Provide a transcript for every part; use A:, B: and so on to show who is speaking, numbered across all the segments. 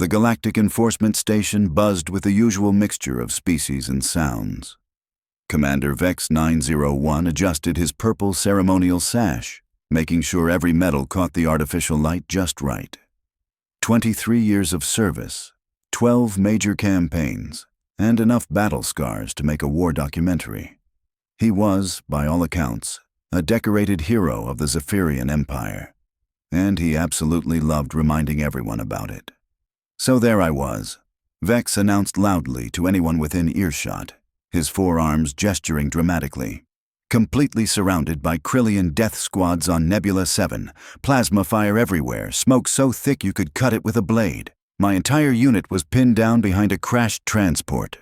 A: The Galactic enforcement station buzzed with the usual mixture of species and sounds. Commander Vex 901 adjusted his purple ceremonial sash, making sure every metal caught the artificial light just right. 23 years of service, 12 major campaigns, and enough battle scars to make a war documentary. He was, by all accounts, a decorated hero of the Zephyrian Empire, and he absolutely loved reminding everyone about it. So there I was. Vex announced loudly to anyone within earshot, his forearms gesturing dramatically. Completely surrounded by Krillian death squads on Nebula 7, plasma fire everywhere, smoke so thick you could cut it with a blade. My entire unit was pinned down behind a crashed transport.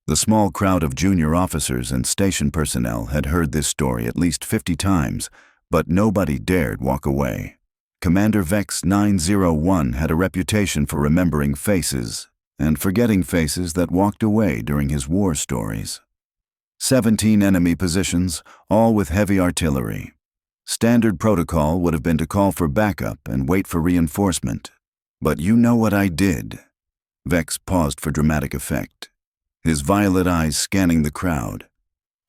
A: The small crowd of junior officers and station personnel had heard this story at least 50 times, but nobody dared walk away. Commander Vex 901 had a reputation for remembering faces and forgetting faces that walked away during his war stories. 17 enemy positions, all with heavy artillery. Standard protocol would have been to call for backup and wait for reinforcement. But you know what I did. Vex paused for dramatic effect, his violet eyes scanning the crowd.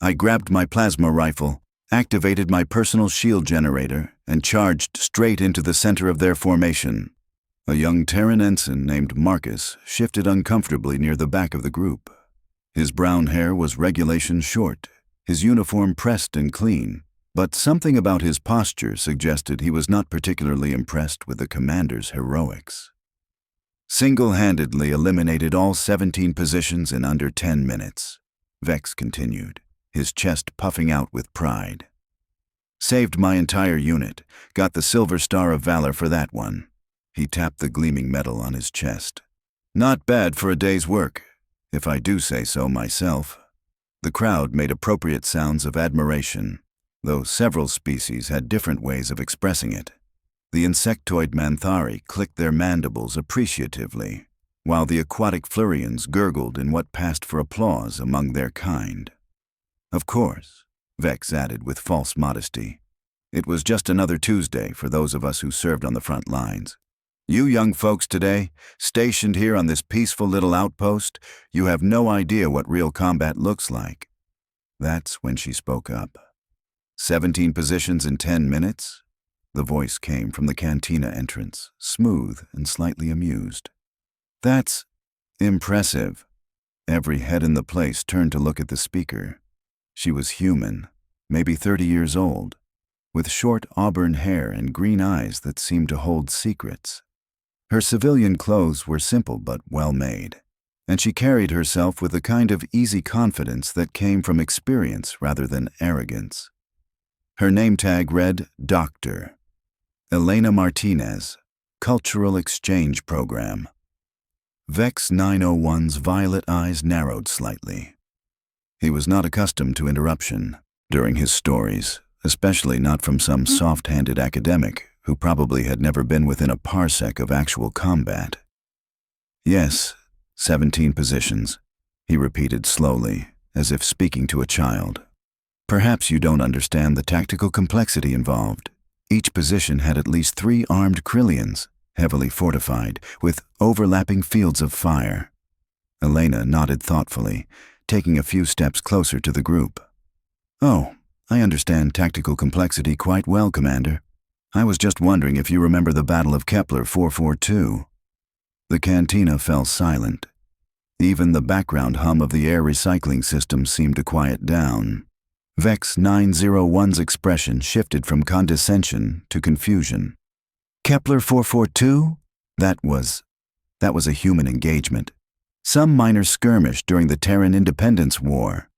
A: I grabbed my plasma rifle, activated my personal shield generator, and charged straight into the center of their formation. A young Terran ensign named Marcus shifted uncomfortably near the back of the group. His brown hair was regulation short, his uniform pressed and clean, but something about his posture suggested he was not particularly impressed with the commander's heroics. Single-handedly eliminated all 17 positions in under 10 minutes, Vex continued, his chest puffing out with pride. Saved my entire unit, got the Silver Star of Valor for that one. He tapped the gleaming medal on his chest. Not bad for a day's work, if I do say so myself. The crowd made appropriate sounds of admiration, though several species had different ways of expressing it. The insectoid Manthari clicked their mandibles appreciatively, while the aquatic Flurians gurgled in what passed for applause among their kind. Of course, Vex added with false modesty, it was just another Tuesday for those of us who served on the front lines. You young folks today, stationed here on this peaceful little outpost, you have no idea what real combat looks like. That's when she spoke up. 17 positions in 10 minutes? The voice came from the Cantina entrance, smooth and slightly amused. That's impressive. Every head in the place turned to look at the speaker. She was human, maybe 30 years old, with short auburn hair and green eyes that seemed to hold secrets. Her civilian clothes were simple but well-made, and she carried herself with the kind of easy confidence that came from experience rather than arrogance. Her name tag read Dr. Elena Martinez, Cultural Exchange Program. Vex 901's violet eyes narrowed slightly. He was not accustomed to interruption during his stories, especially not from some soft-handed academic who probably had never been within a parsec of actual combat. Yes, 17 positions, he repeated slowly, as if speaking to a child. Perhaps you don't understand the tactical complexity involved. Each position had at least 3 armed Krillians, heavily fortified, with overlapping fields of fire. Elena nodded thoughtfully, taking a few steps closer to the group. Oh, I understand tactical complexity quite well, Commander. I was just wondering if you remember the Battle of Kepler 442. The Cantina fell silent. Even the background hum of the air recycling system seemed to quiet down. Vex 901's expression shifted from condescension to confusion. Kepler 442? That was a human engagement. Some minor skirmish during the Terran Independence War.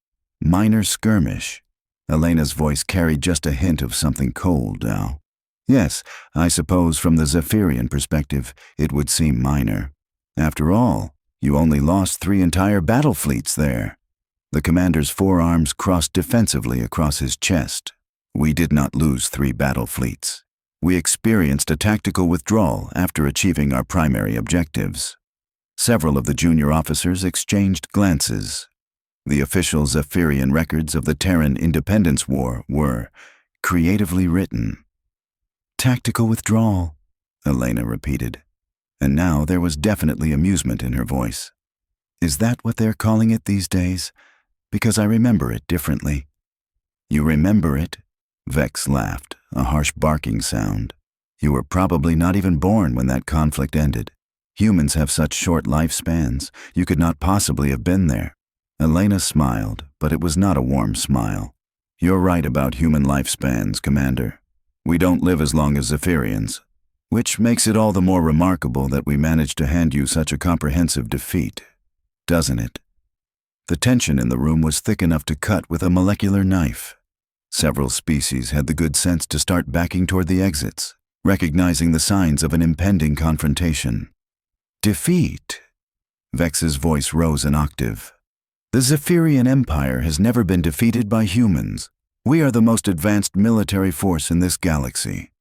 A: Minor skirmish. Elena's voice carried just a hint of something cold now. Yes, I suppose from the Zephyrian perspective, it would seem minor. After all, you only lost 3 entire battle fleets there. The commander's forearms crossed defensively across his chest. We did not lose 3 battle fleets. We experienced a tactical withdrawal after achieving our primary objectives. Several of the junior officers exchanged glances. The official Zephyrian records of the Terran Independence War were creatively written. Tactical withdrawal, Elena repeated. and now there was definitely amusement in her voice. Is that what they're calling it these days? Because I remember it differently. You remember it? Vex laughed, a harsh barking sound. You were probably not even born when that conflict ended. Humans have such short lifespans, you could not possibly have been there. Elena smiled, but it was not a warm smile. You're right about human lifespans, Commander. We don't live as long as Zephyrians, which makes it all the more remarkable that we managed to hand you such a comprehensive defeat, doesn't it? The tension in the room was thick enough to cut with a molecular knife. Several species had the good sense to start backing toward the exits, recognizing the signs of an impending confrontation. Defeat. Vex's voice rose an octave. The Zephyrian Empire has never been defeated by humans. We are the most advanced military force in this galaxy.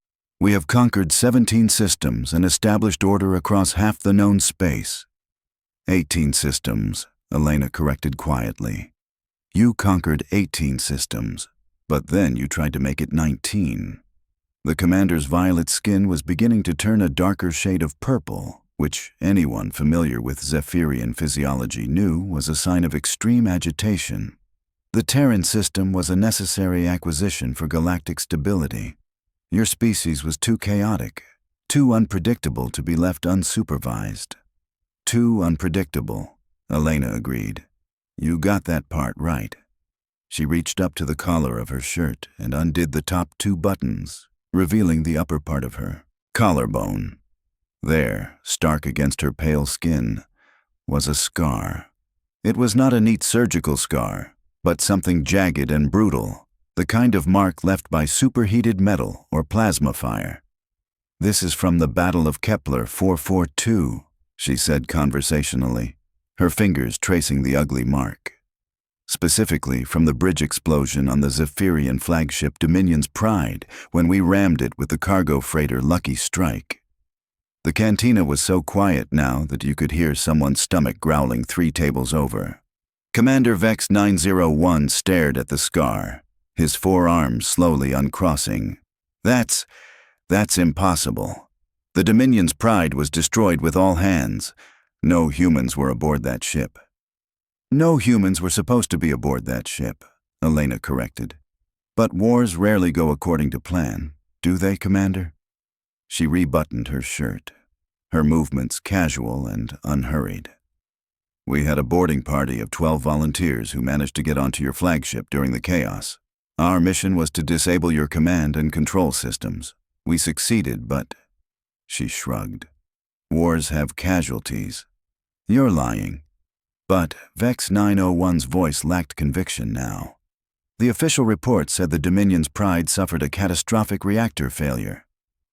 A: We have conquered 17 systems and established order across half the known space. 18 systems, Elena corrected quietly. You conquered 18 systems, but then you tried to make it 19. The commander's violet skin was beginning to turn a darker shade of purple, which anyone familiar with Zephyrian physiology knew was a sign of extreme agitation. The Terran system was a necessary acquisition for galactic stability. Your species was too chaotic, too unpredictable to be left unsupervised. Too unpredictable, Elena agreed. You got that part right. She reached up to the collar of her shirt and undid the top 2 buttons, revealing the upper part of her collarbone. There, stark against her pale skin, was a scar. It was not a neat surgical scar, but something jagged and brutal, the kind of mark left by superheated metal or plasma fire. This is from the Battle of Kepler 442, she said conversationally, her fingers tracing the ugly mark. Specifically from the bridge explosion on the Zephyrian flagship Dominion's Pride when we rammed it with the cargo freighter Lucky Strike. The cantina was so quiet now that you could hear someone's stomach growling 3 tables over. Commander Vex 901 stared at the scar, his forearms slowly uncrossing. That's impossible. The Dominion's Pride was destroyed with all hands. No humans were aboard that ship. No humans were supposed to be aboard that ship, Elena corrected. But wars rarely go according to plan, do they, Commander? She rebuttoned her shirt, her movements casual and unhurried. We had a boarding party of 12 volunteers who managed to get onto your flagship during the chaos. Our mission was to disable your command and control systems. We succeeded, but... She shrugged. Wars have casualties. You're lying. But Vex 901's voice lacked conviction now. The official report said the Dominion's Pride suffered a catastrophic reactor failure.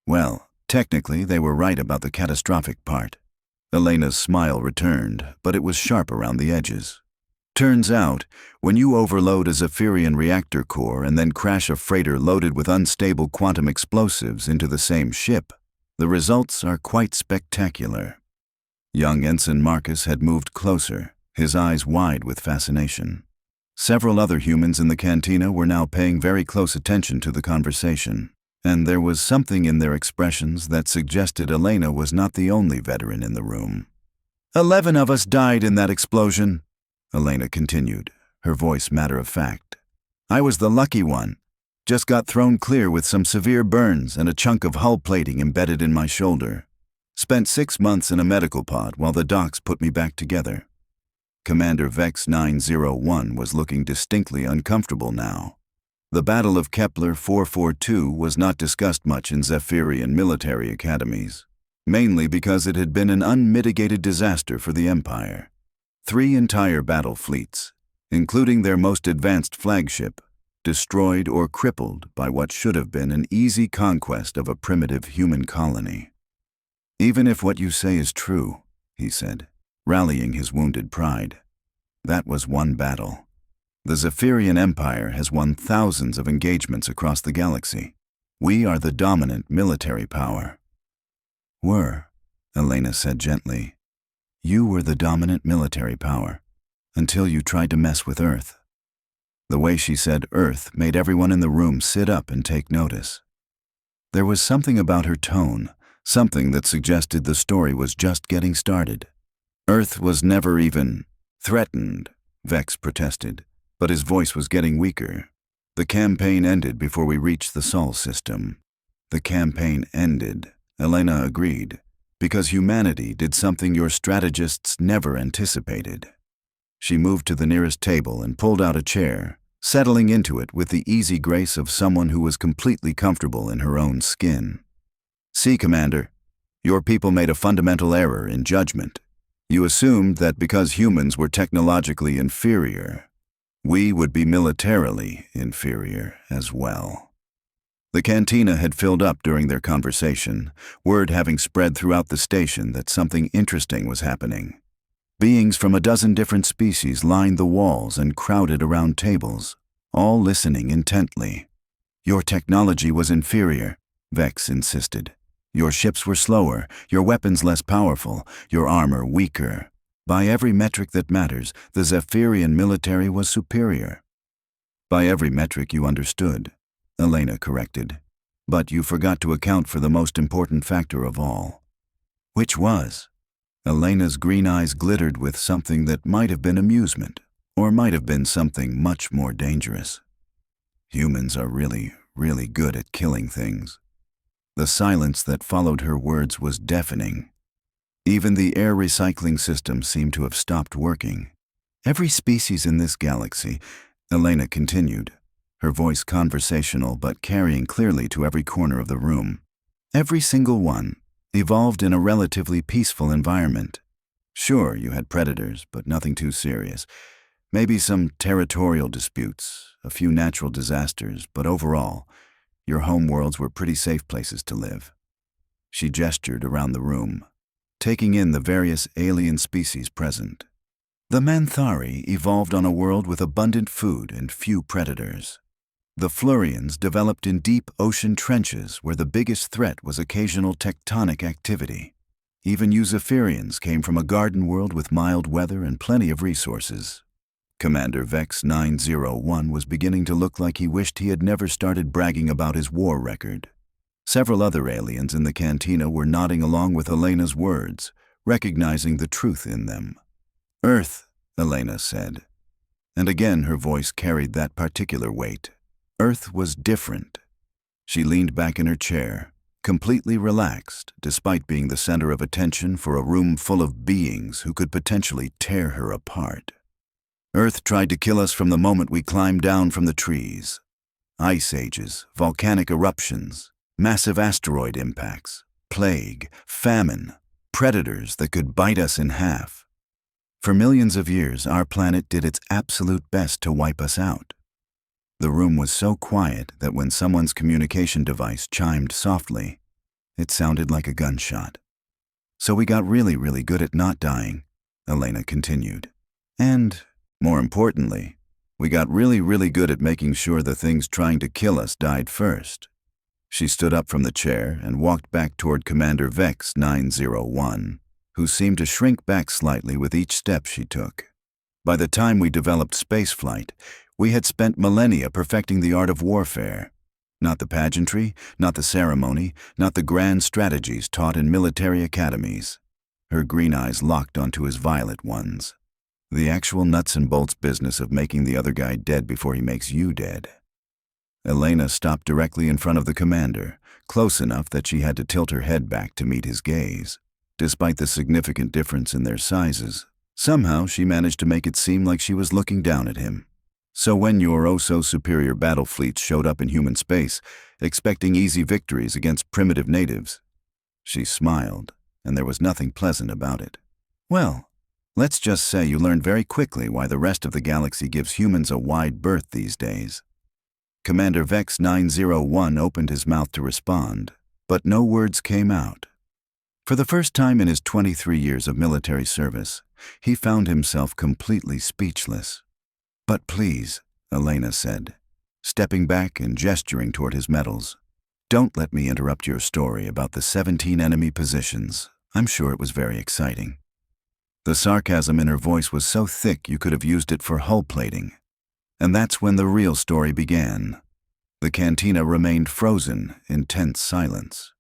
A: Well, technically they were right about the catastrophic part. Elena's smile returned, but it was sharp around the edges. Turns out, when you overload a Zephyrian reactor core and then crash a freighter loaded with unstable quantum explosives into the same ship, the results are quite spectacular. Young Ensign Marcus had moved closer, his eyes wide with fascination. Several other humans in the cantina were now paying very close attention to the conversation, and there was something in their expressions that suggested Elena was not the only veteran in the room. 11 of us died in that explosion, Elena continued, her voice matter-of-fact. I was the lucky one. Just got thrown clear with some severe burns and a chunk of hull plating embedded in my shoulder. Spent 6 months in a medical pod while the docs put me back together. Commander Vex 901 was looking distinctly uncomfortable now. The Battle of Kepler 442 was not discussed much in Zephyrian military academies, mainly because it had been an unmitigated disaster for the Empire. 3 entire battle fleets, including their most advanced flagship, destroyed or crippled by what should have been an easy conquest of a primitive human colony. Even if what you say is true, he said, rallying his wounded pride, that was one battle. The Zephyrian Empire has won thousands of engagements across the galaxy. We are the dominant military power. Were, Elena said gently. You were the dominant military power, until you tried to mess with Earth. The way she said Earth made everyone in the room sit up and take notice. There was something about her tone, something that suggested the story was just getting started. Earth was never even threatened, Vex protested, but his voice was getting weaker. The campaign ended before we reached the Sol system. The campaign ended, Elena agreed, because humanity did something your strategists never anticipated. She moved to the nearest table and pulled out a chair, settling into it with the easy grace of someone who was completely comfortable in her own skin. "See, Commander, your people made a fundamental error in judgment. You assumed that because humans were technologically inferior, we would be militarily inferior as well." The cantina had filled up during their conversation, word having spread throughout the station that something interesting was happening. Beings from a dozen different species lined the walls and crowded around tables, all listening intently. "Your technology was inferior," Vex insisted. "Your ships were slower, your weapons less powerful, your armor weaker. By every metric that matters, the Zephyrian military was superior." "By every metric you understood," Elena corrected. "But you forgot to account for the most important factor of all." "Which was?" Elena's green eyes glittered with something that might have been amusement, or might have been something much more dangerous. "Humans are really, really good at killing things." The silence that followed her words was deafening. Even the air recycling system seemed to have stopped working. "Every species in this galaxy," Elena continued, her voice conversational but carrying clearly to every corner of the room, "every single one evolved in a relatively peaceful environment. Sure, you had predators, but nothing too serious. Maybe some territorial disputes, a few natural disasters, but overall, your home worlds were pretty safe places to live." She gestured around the room, taking in the various alien species present. "The Manthari evolved on a world with abundant food and few predators. The Flurians developed in deep ocean trenches where the biggest threat was occasional tectonic activity. Even you Zephyrians came from a garden world with mild weather and plenty of resources." Commander Vex 901 was beginning to look like he wished he had never started bragging about his war record. Several other aliens in the cantina were nodding along with Elena's words, recognizing the truth in them. "Earth," Elena said, and again her voice carried that particular weight. "Earth was different." She leaned back in her chair, completely relaxed, despite being the center of attention for a room full of beings who could potentially tear her apart. "Earth tried to kill us from the moment we climbed down from the trees. Ice ages, volcanic eruptions, massive asteroid impacts, plague, famine, predators that could bite us in half. For millions of years, our planet did its absolute best to wipe us out." The room was so quiet that when someone's communication device chimed softly, it sounded like a gunshot. "So we got really, really good at not dying," Elena continued. "And, more importantly, we got really, really good at making sure the things trying to kill us died first." She stood up from the chair and walked back toward Commander Vex 901, who seemed to shrink back slightly with each step she took. "By the time we developed spaceflight, we had spent millennia perfecting the art of warfare. Not the pageantry, not the ceremony, not the grand strategies taught in military academies." Her green eyes locked onto his violet ones. "The actual nuts and bolts business of making the other guy dead before he makes you dead." Elena stopped directly in front of the commander, close enough that she had to tilt her head back to meet his gaze. Despite the significant difference in their sizes, somehow she managed to make it seem like she was looking down at him. "So when your oh-so-superior battle fleets showed up in human space, expecting easy victories against primitive natives," she smiled, and there was nothing pleasant about it. "Well, let's just say you learned very quickly why the rest of the galaxy gives humans a wide berth these days." Commander Vex 901 opened his mouth to respond, but no words came out. For the first time in his 23 years of military service, he found himself completely speechless. "But please," Elena said, stepping back and gesturing toward his medals, "don't let me interrupt your story about the 17 enemy positions. I'm sure it was very exciting." The sarcasm in her voice was so thick you could have used it for hull plating. And that's when the real story began. The cantina remained frozen in tense silence.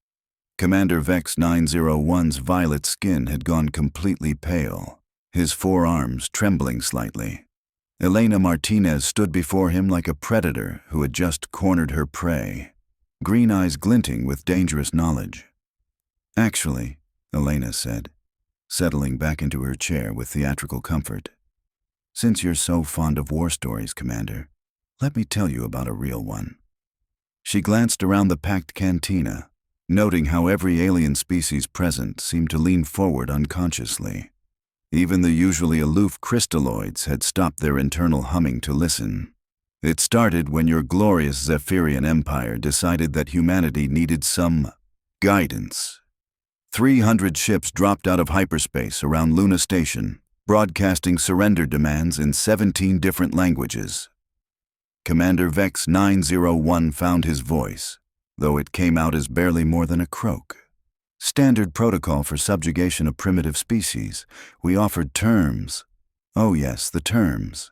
A: Commander Vex 901's violet skin had gone completely pale, his forearms trembling slightly. Elena Martinez stood before him like a predator who had just cornered her prey, green eyes glinting with dangerous knowledge. "Actually," Elena said, settling back into her chair with theatrical comfort, "since you're so fond of war stories, Commander, let me tell you about a real one." She glanced around the packed cantina, noting how every alien species present seemed to lean forward unconsciously. Even the usually aloof crystalloids had stopped their internal humming to listen. It started when your glorious Zephyrian Empire decided that humanity needed some guidance. 300 ships dropped out of hyperspace around Luna Station, broadcasting surrender demands in 17 different languages. Commander Vex 901 found his voice, though it came out as barely more than a croak. "Standard protocol for subjugation of primitive species. We offered terms." "Oh yes, the terms."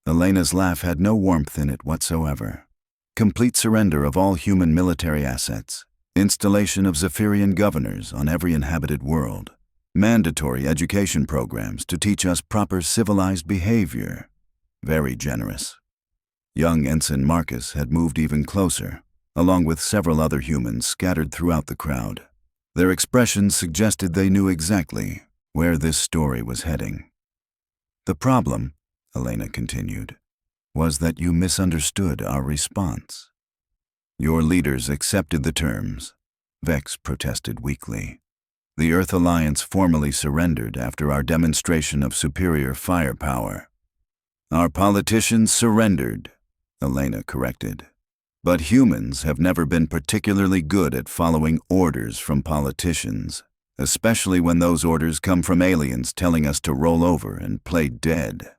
A: Elena's laugh had no warmth in it whatsoever. "Complete surrender of all human military assets. Installation of Zephyrian governors on every inhabited world. Mandatory education programs to teach us proper civilized behavior. Very generous." Young Ensign Marcus had moved even closer, along with several other humans scattered throughout the crowd. Their expressions suggested they knew exactly where this story was heading. "The problem," Elena continued, "was that you misunderstood our response." "Your leaders accepted the terms," Vex protested weakly. "The Earth Alliance formally surrendered after our demonstration of superior firepower." "Our politicians surrendered," Elena corrected. "But humans have never been particularly good at following orders from politicians, especially when those orders come from aliens telling us to roll over and play dead."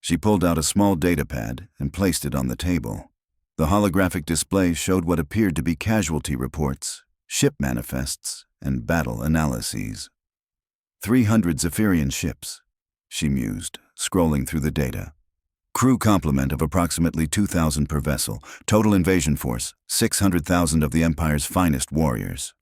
A: She pulled out a small datapad and placed it on the table. The holographic display showed what appeared to be casualty reports, ship manifests, and battle analyses. 300 Zephyrian ships, she mused, scrolling through the data. Crew complement of approximately 2,000 per vessel. Total invasion force, 600,000 of the Empire's finest warriors.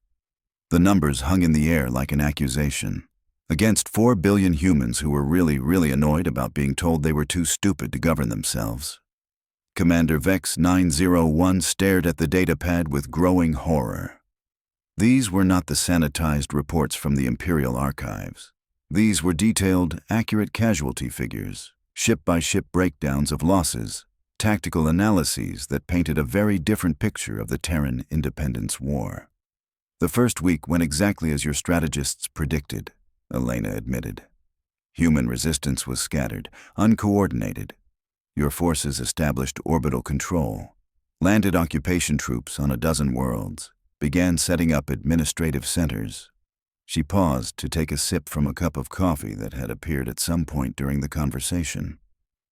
A: The numbers hung in the air like an accusation. Against 4 billion humans who were really annoyed about being told they were too stupid to govern themselves. Commander Vex 901 stared at the datapad with growing horror. These were not the sanitized reports from the Imperial archives. These were detailed, accurate casualty figures, ship-by-ship breakdowns of losses, tactical analyses that painted a very different picture of the Terran Independence War. "The first week went exactly as your strategists predicted," Elena admitted. "Human resistance was scattered, uncoordinated. Your forces established orbital control, landed occupation troops on a dozen worlds, began setting up administrative centers." She paused to take a sip from a cup of coffee that had appeared at some point during the conversation.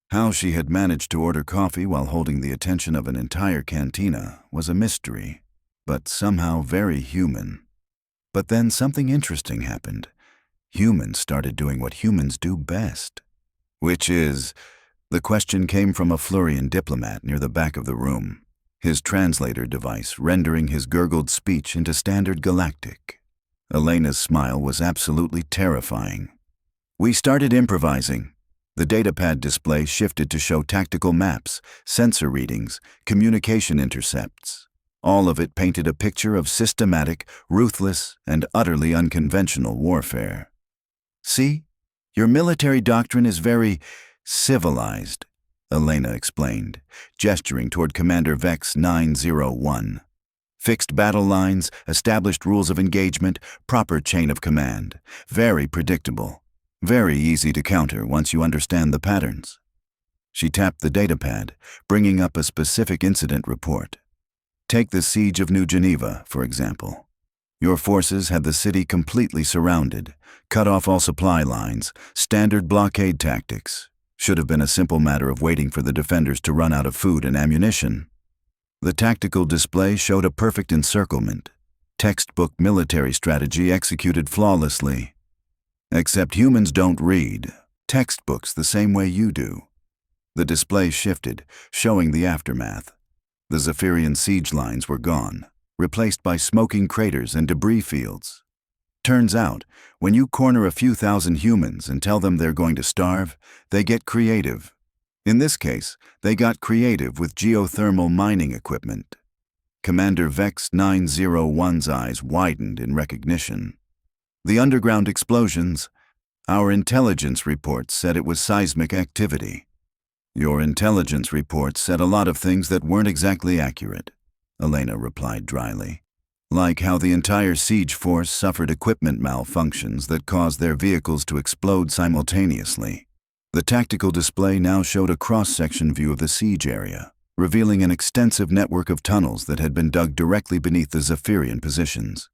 A: How she had managed to order coffee while holding the attention of an entire cantina was a mystery, but somehow very human. But then something interesting happened. Humans started doing what humans do best. Which is, the question came from a Florian diplomat near the back of the room, his translator device rendering his gurgled speech into standard Galactic. Elena's smile was absolutely terrifying. "We started improvising." The datapad display shifted to show tactical maps, sensor readings, communication intercepts. All of it painted a picture of systematic, ruthless, and utterly unconventional warfare. "See? Your military doctrine is very civilized," Elena explained, gesturing toward Commander Vex 901. "Fixed battle lines, established rules of engagement, proper chain of command. Very predictable. Very easy to counter once you understand the patterns." She tapped the datapad, bringing up a specific incident report. "Take the siege of New Geneva, for example. Your forces had the city completely surrounded, cut off all supply lines, standard blockade tactics. Should have been a simple matter of waiting for the defenders to run out of food and ammunition. The tactical display showed a perfect encirclement. Textbook military strategy executed flawlessly. Except humans don't read textbooks the same way you do." The display shifted, showing the aftermath. The Zephyrian siege lines were gone, replaced by smoking craters and debris fields. Turns out, when you corner a few thousand humans and tell them they're going to starve, they get creative. In this case, they got creative with geothermal mining equipment. Commander Vex 901's eyes widened in recognition. The underground explosions? Our intelligence reports said it was seismic activity. Your intelligence reports said a lot of things that weren't exactly accurate, Elena replied dryly. Like how the entire siege force suffered equipment malfunctions that caused their vehicles to explode simultaneously. The tactical display now showed a cross-section view of the siege area, revealing an extensive network of tunnels that had been dug directly beneath the Zephyrian positions.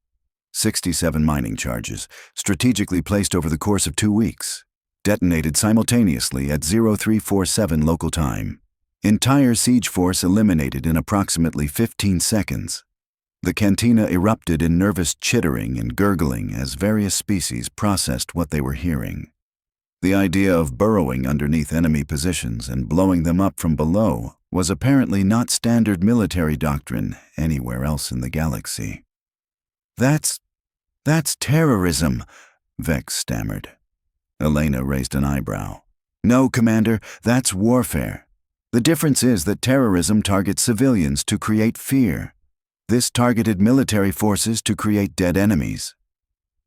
A: 67 mining charges, strategically placed over the course of 2 weeks, detonated simultaneously at 0347 local time. Entire siege force eliminated in approximately 15 seconds. The cantina erupted in nervous chittering and gurgling as various species processed what they were hearing. The idea of burrowing underneath enemy positions and blowing them up from below was apparently not standard military doctrine anywhere else in the galaxy. That's terrorism, Vex stammered. Elena raised an eyebrow. No, Commander, that's warfare. The difference is that terrorism targets civilians to create fear. This targeted military forces to create dead enemies.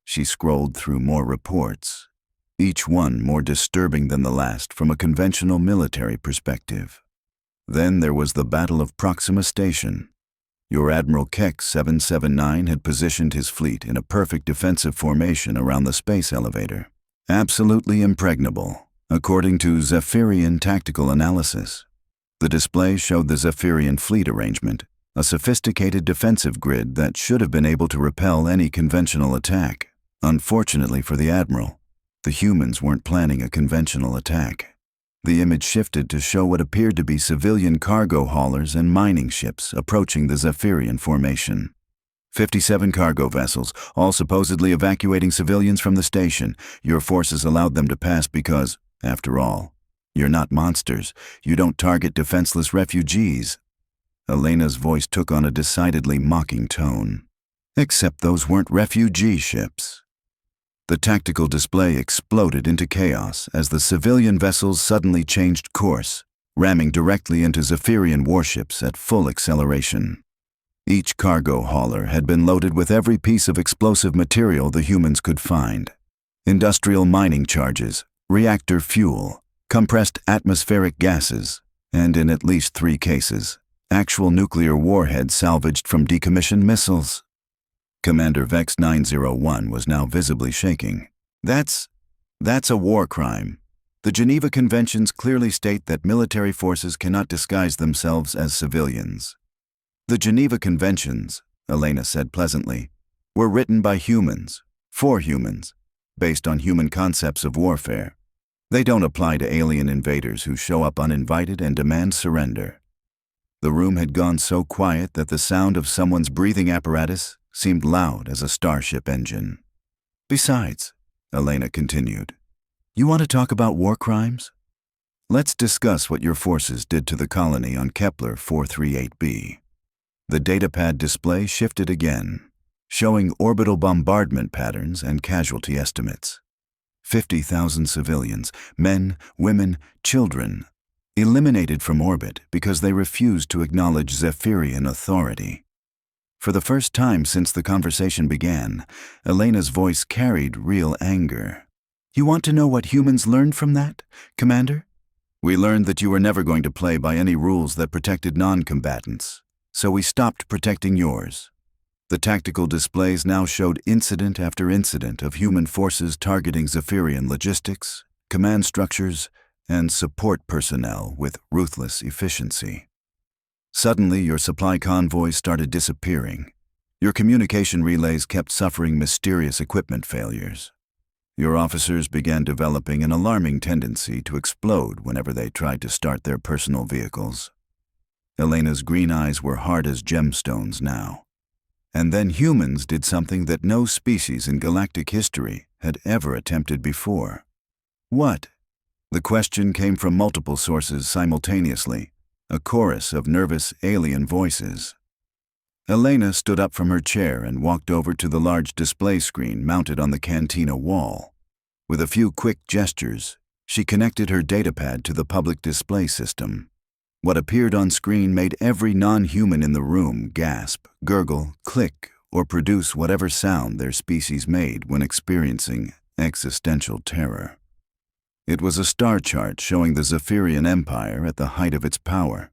A: She scrolled through more reports, each one more disturbing than the last from a conventional military perspective. Then there was the Battle of Proxima Station. Your Admiral Keck 779 had positioned his fleet in a perfect defensive formation around the space elevator. Absolutely impregnable, according to Zephyrian tactical analysis. The display showed the Zephyrian fleet arrangement, a sophisticated defensive grid that should have been able to repel any conventional attack. Unfortunately for the Admiral, the humans weren't planning a conventional attack. The image shifted to show what appeared to be civilian cargo haulers and mining ships approaching the Zephyrian formation. 57 cargo vessels, all supposedly evacuating civilians from the station. Your forces allowed them to pass because, after all, you're not monsters. You don't target defenseless refugees. Elena's voice took on a decidedly mocking tone. Except those weren't refugee ships. The tactical display exploded into chaos as the civilian vessels suddenly changed course, ramming directly into Zephyrian warships at full acceleration. Each cargo hauler had been loaded with every piece of explosive material the humans could find. Industrial mining charges, reactor fuel, compressed atmospheric gases, and in at least 3 cases, actual nuclear warheads salvaged from decommissioned missiles. Commander Vex 901 was now visibly shaking. That's a war crime. The Geneva Conventions clearly state that military forces cannot disguise themselves as civilians. The Geneva Conventions, Elena said pleasantly, were written by humans, for humans, based on human concepts of warfare. They don't apply to alien invaders who show up uninvited and demand surrender. The room had gone so quiet that the sound of someone's breathing apparatus seemed loud as a starship engine. Besides, Elena continued, you want to talk about war crimes? Let's discuss what your forces did to the colony on Kepler 438b. The datapad display shifted again, showing orbital bombardment patterns and casualty estimates. 50,000 civilians, men, women, children, eliminated from orbit because they refused to acknowledge Zephyrian authority. For the first time since the conversation began, Elena's voice carried real anger. You want to know what humans learned from that, Commander? We learned that you were never going to play by any rules that protected non-combatants, so we stopped protecting yours. The tactical displays now showed incident after incident of human forces targeting Zephyrian logistics, command structures, and support personnel with ruthless efficiency. Suddenly, your supply convoys started disappearing. Your communication relays kept suffering mysterious equipment failures. Your officers began developing an alarming tendency to explode whenever they tried to start their personal vehicles. Elena's green eyes were hard as gemstones now. And then humans did something that no species in galactic history had ever attempted before. What? The question came from multiple sources simultaneously, a chorus of nervous alien voices. Elena stood up from her chair and walked over to the large display screen mounted on the Cantina wall. With a few quick gestures, she connected her datapad to the public display system. What appeared on screen made every non-human in the room gasp, gurgle, click, or produce whatever sound their species made when experiencing existential terror. It was a star chart showing the Zephyrian Empire at the height of its power.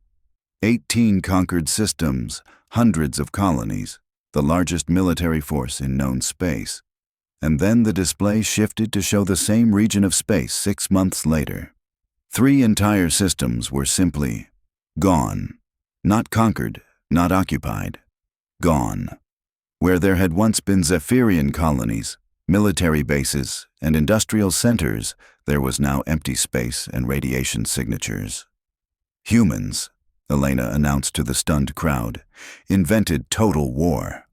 A: 18 conquered systems, hundreds of colonies, the largest military force in known space. And then the display shifted to show the same region of space 6 months later. 3 entire systems were simply gone. Not conquered, not occupied. Gone. Where there had once been Zephyrian colonies, military bases, and industrial centers, there was now empty space and radiation signatures. Humans, Elena announced to the stunned crowd, invented total war.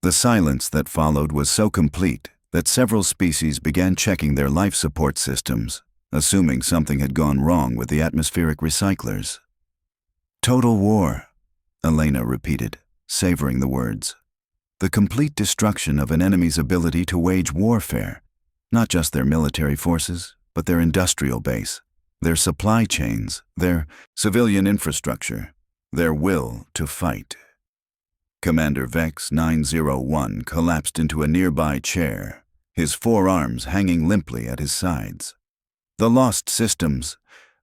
A: The silence that followed was so complete that several species began checking their life support systems, assuming something had gone wrong with the atmospheric recyclers. Total war, Elena repeated, savoring the words. The complete destruction of an enemy's ability to wage warfare, not just their military forces, but their industrial base, their supply chains, their civilian infrastructure, their will to fight. Commander Vex 901 collapsed into a nearby chair, his forearms hanging limply at his sides. The lost systems.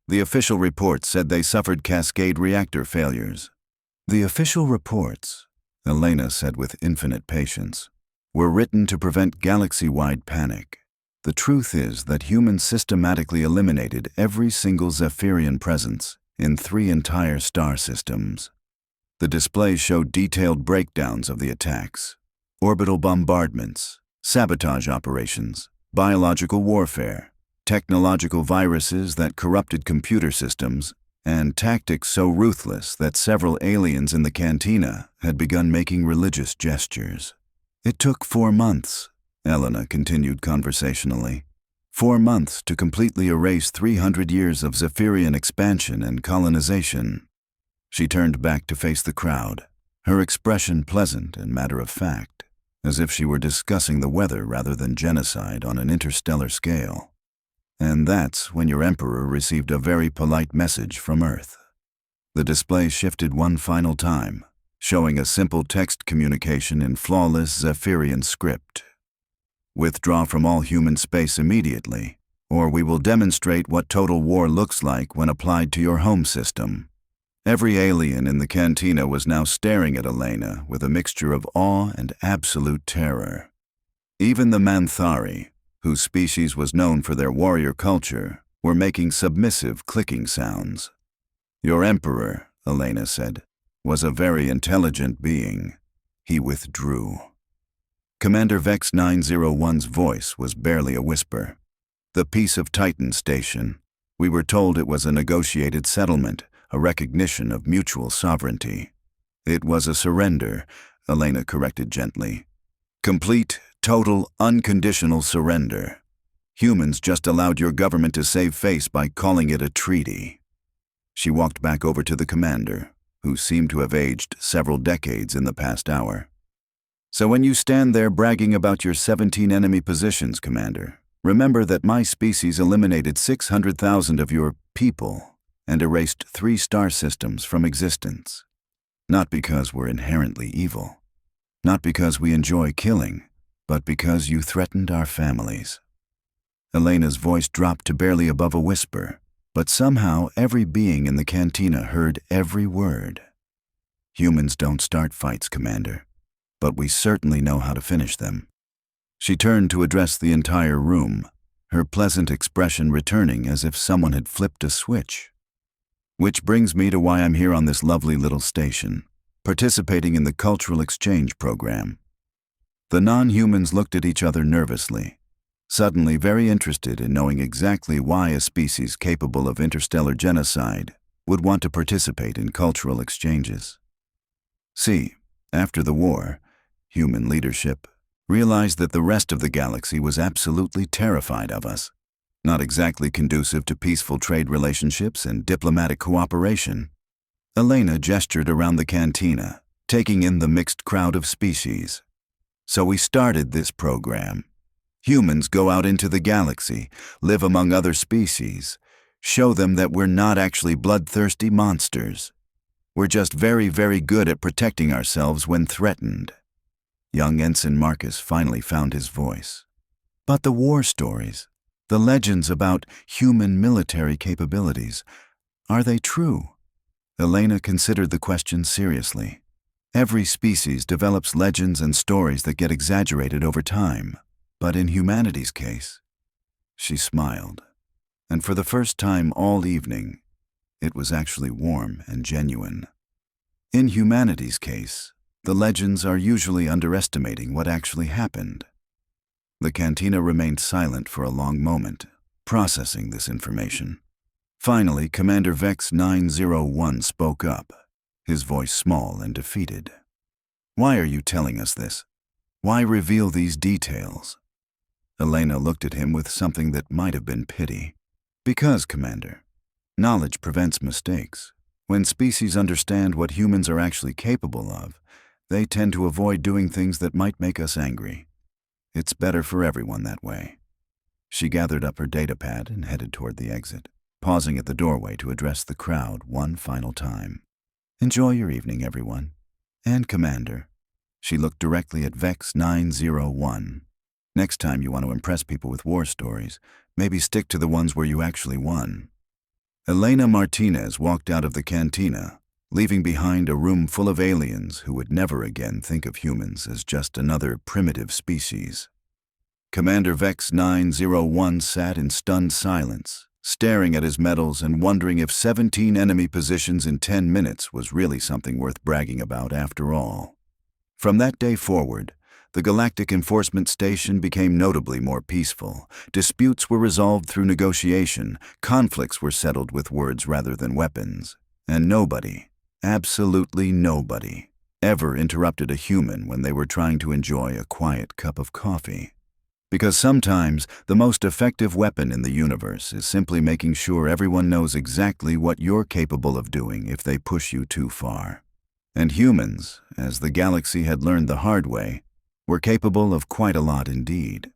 A: The official reports said they suffered cascade reactor failures. The official reports, Elena said with infinite patience, were written to prevent galaxy-wide panic. The truth is that humans systematically eliminated every single Zephyrian presence in 3 entire star systems. The display showed detailed breakdowns of the attacks, orbital bombardments, sabotage operations, biological warfare, technological viruses that corrupted computer systems, and tactics so ruthless that several aliens in the Cantina had begun making religious gestures. It took 4 months, Elena continued conversationally. 4 months to completely erase 300 years of Zephyrian expansion and colonization. She turned back to face the crowd, her expression pleasant and matter-of-fact, as if she were discussing the weather rather than genocide on an interstellar scale. And that's when your Emperor received a very polite message from Earth. The display shifted one final time, showing a simple text communication in flawless Zephyrian script. Withdraw from all human space immediately, or we will demonstrate what total war looks like when applied to your home system. Every alien in the Cantina was now staring at Elena with a mixture of awe and absolute terror. Even the Manthari, whose species was known for their warrior culture, were making submissive clicking sounds. Your Emperor, Elena said, was a very intelligent being. He withdrew. Commander Vex 901's voice was barely a whisper. The Peace of Titan station. We were told it was a negotiated settlement, a recognition of mutual sovereignty. It was a surrender, Elena corrected gently. Complete, total, unconditional surrender. Humans just allowed your government to save face by calling it a treaty. She walked back over to the commander, who seemed to have aged several decades in the past hour. So when you stand there bragging about your 17 enemy positions, Commander, remember that my species eliminated 600,000 of your people and erased 3 star systems from existence. Not because we're inherently evil. Not because we enjoy killing, but because you threatened our families. Elena's voice dropped to barely above a whisper, but somehow every being in the Cantina heard every word. Humans don't start fights, Commander, but we certainly know how to finish them. She turned to address the entire room, her pleasant expression returning as if someone had flipped a switch. Which brings me to why I'm here on this lovely little station, participating in the cultural exchange program. The non-humans looked at each other nervously, suddenly very interested in knowing exactly why a species capable of interstellar genocide would want to participate in cultural exchanges. See, after the war, human leadership realized that the rest of the galaxy was absolutely terrified of us, not exactly conducive to peaceful trade relationships and diplomatic cooperation. Elena gestured around the Cantina, taking in the mixed crowd of species. So we started this program. Humans go out into the galaxy, live among other species, show them that we're not actually bloodthirsty monsters. We're just very, very good at protecting ourselves when threatened. Young Ensign Marcus finally found his voice. But the war stories, the legends about human military capabilities, are they true? Elena considered the question seriously. Every species develops legends and stories that get exaggerated over time. But in humanity's case, she smiled. And for the first time all evening, it was actually warm and genuine. In humanity's case, the legends are usually underestimating what actually happened. The Cantina remained silent for a long moment, processing this information. Finally, Commander Vex 901 spoke up, his voice small and defeated. "Why are you telling us this? Why reveal these details?" Elena looked at him with something that might have been pity. "Because, Commander, knowledge prevents mistakes. When species understand what humans are actually capable of, they tend to avoid doing things that might make us angry. It's better for everyone that way." She gathered up her datapad and headed toward the exit, pausing at the doorway to address the crowd one final time. "Enjoy your evening, everyone. And Commander." She looked directly at Vex 901. "Next time you want to impress people with war stories, maybe stick to the ones where you actually won." Elena Martinez walked out of the Cantina, leaving behind a room full of aliens who would never again think of humans as just another primitive species. Commander Vex 901 sat in stunned silence, staring at his medals and wondering if 17 enemy positions in 10 minutes was really something worth bragging about after all. From that day forward, the Galactic Enforcement Station became notably more peaceful. Disputes were resolved through negotiation, conflicts were settled with words rather than weapons, and nobody, absolutely nobody, ever interrupted a human when they were trying to enjoy a quiet cup of coffee. Because sometimes the most effective weapon in the universe is simply making sure everyone knows exactly what you're capable of doing if they push you too far. And humans, as the galaxy had learned the hard way, were capable of quite a lot indeed.